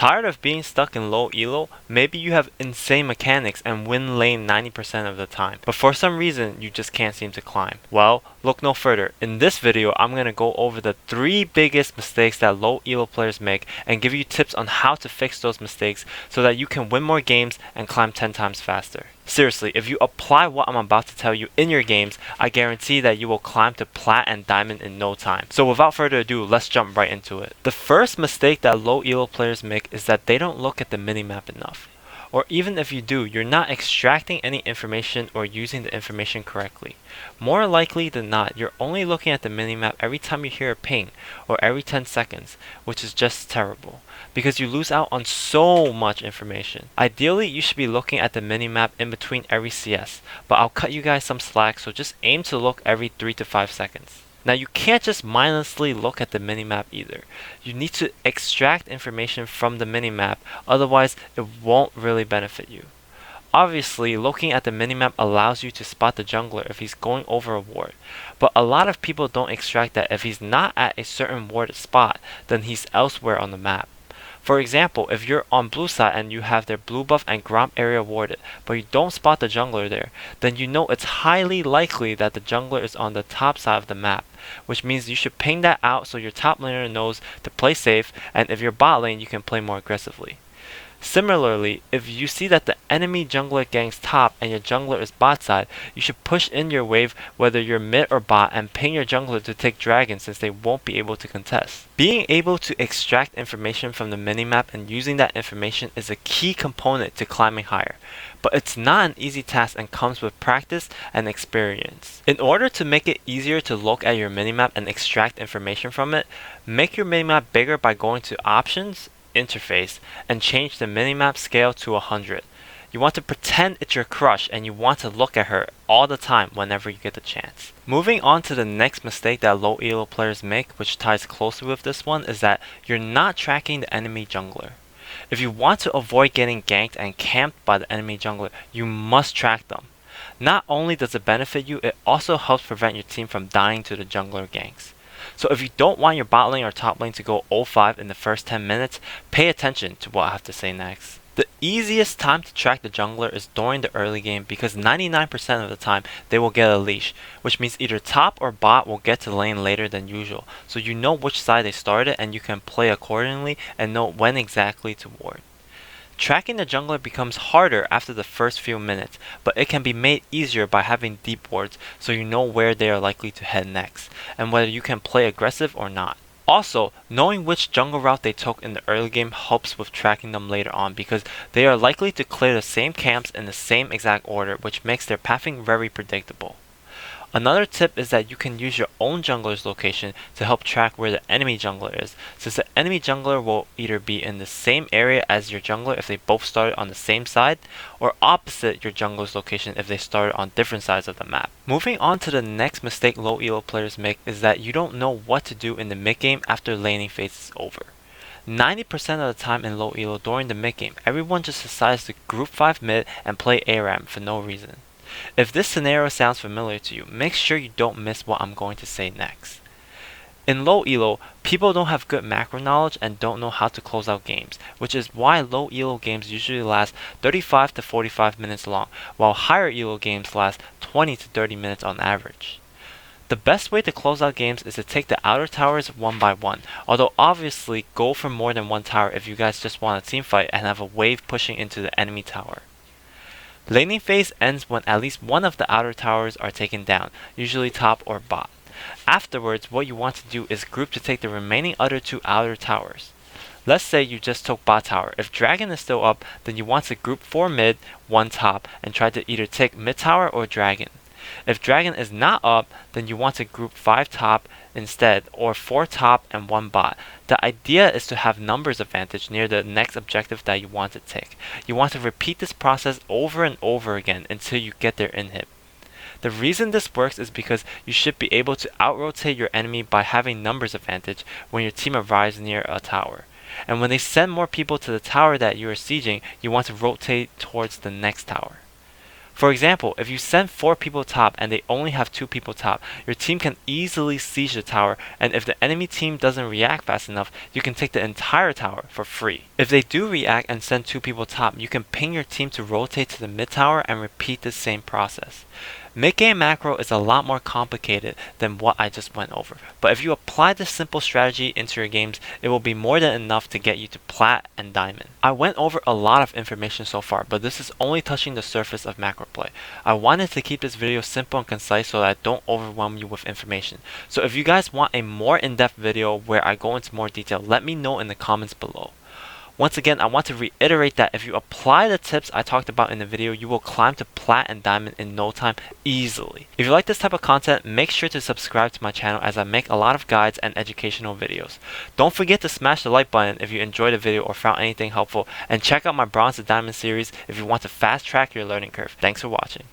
Tired of being stuck in low elo? Maybe you have insane mechanics and win lane 90% of the time, but for some reason you just can't seem to climb. Well, look no further. In this video, I'm going to go over the 3 biggest mistakes that low elo players make and give you tips on how to fix those mistakes so that you can win more games and climb 10 times faster. Seriously, if you apply what I'm about to tell you in your games, I guarantee that you will climb to plat and diamond in no time. So without further ado, let's jump right into it. The first mistake that low elo players make is that they don't look at the minimap enough. Or even if you do, you're not extracting any information or using the information correctly. More likely than not, you're only looking at the minimap every time you hear a ping or every 10 seconds, which is just terrible because you lose out on so much information. Ideally, you should be looking at the minimap in between every CS, but I'll cut you guys some slack, so just aim to look every 3 to 5 seconds. Now you can't just mindlessly look at the minimap either. You need to extract information from the minimap, otherwise it won't really benefit you. Obviously, looking at the minimap allows you to spot the jungler if he's going over a ward, but a lot of people don't extract that if he's not at a certain warded spot, then he's elsewhere on the map. For example, if you're on blue side and you have their blue buff and Gromp area warded, but you don't spot the jungler there, then you know it's highly likely that the jungler is on the top side of the map, which means you should ping that out so your top laner knows to play safe, and if you're bot lane, you can play more aggressively. Similarly, if you see that the enemy jungler ganks top and your jungler is bot side, you should push in your wave whether you're mid or bot and ping your jungler to take dragon since they won't be able to contest. Being able to extract information from the minimap and using that information is a key component to climbing higher, but it's not an easy task and comes with practice and experience. In order to make it easier to look at your minimap and extract information from it, make your minimap bigger by going to Options, Interface, and change the minimap scale to 100. You want to pretend it's your crush and you want to look at her all the time whenever you get the chance. Moving on to the next mistake that low elo players make, which ties closely with this one, is that you're not tracking the enemy jungler. If you want to avoid getting ganked and camped by the enemy jungler, you must track them. Not only does it benefit you, it also helps prevent your team from dying to the jungler ganks. So if you don't want your bot lane or top lane to go 0-5 in the first 10 minutes, pay attention to what I have to say next. The easiest time to track the jungler is during the early game because 99% of the time they will get a leash, which means either top or bot will get to lane later than usual, so you know which side they started and you can play accordingly and know when exactly to ward. Tracking the jungler becomes harder after the first few minutes, but it can be made easier by having deep wards so you know where they are likely to head next, and whether you can play aggressive or not. Also, knowing which jungle route they took in the early game helps with tracking them later on because they are likely to clear the same camps in the same exact order, which makes their pathing very predictable. Another tip is that you can use your own jungler's location to help track where the enemy jungler is, since the enemy jungler will either be in the same area as your jungler if they both started on the same side, or opposite your jungler's location if they started on different sides of the map. Moving on to the next mistake low elo players make is that you don't know what to do in the mid game after laning phase is over. 90% of the time in low elo during the mid game, everyone just decides to group 5 mid and play ARAM for no reason. If this scenario sounds familiar to you, make sure you don't miss what I'm going to say next. In low elo, people don't have good macro knowledge and don't know how to close out games, which is why low elo games usually last 35 to 45 minutes long, while higher elo games last 20 to 30 minutes on average. The best way to close out games is to take the outer towers one by one, although obviously go for more than one tower if you guys just want a team fight and have a wave pushing into the enemy tower. Laning phase ends when at least one of the outer towers are taken down, usually top or bot. Afterwards, what you want to do is group to take the remaining other 2 outer towers. Let's say you just took bot tower. If dragon is still up, then you want to group 4 mid, 1 top, and try to either take mid tower or dragon. If dragon is not up, then you want to group 5 top instead, or 4 top and 1 bot. The idea is to have numbers advantage near the next objective that you want to take. You want to repeat this process over and over again until you get their inhib. The reason this works is because you should be able to out-rotate your enemy by having numbers advantage when your team arrives near a tower. And when they send more people to the tower that you are sieging, you want to rotate towards the next tower. For example, if you send 4 people top and they only have 2 people top, your team can easily siege the tower, and if the enemy team doesn't react fast enough, you can take the entire tower for free. If they do react and send 2 people top, you can ping your team to rotate to the mid tower and repeat the same process. Mid-game macro is a lot more complicated than what I just went over, but if you apply this simple strategy into your games, it will be more than enough to get you to plat and diamond. I went over a lot of information so far, but this is only touching the surface of macro play. I wanted to keep this video simple and concise so that I don't overwhelm you with information. So if you guys want a more in-depth video where I go into more detail, let me know in the comments below. Once again, I want to reiterate that if you apply the tips I talked about in the video, you will climb to plat and diamond in no time easily. If you like this type of content, make sure to subscribe to my channel as I make a lot of guides and educational videos. Don't forget to smash the like button if you enjoyed the video or found anything helpful, and check out my Bronze to Diamond series if you want to fast track your learning curve. Thanks for watching.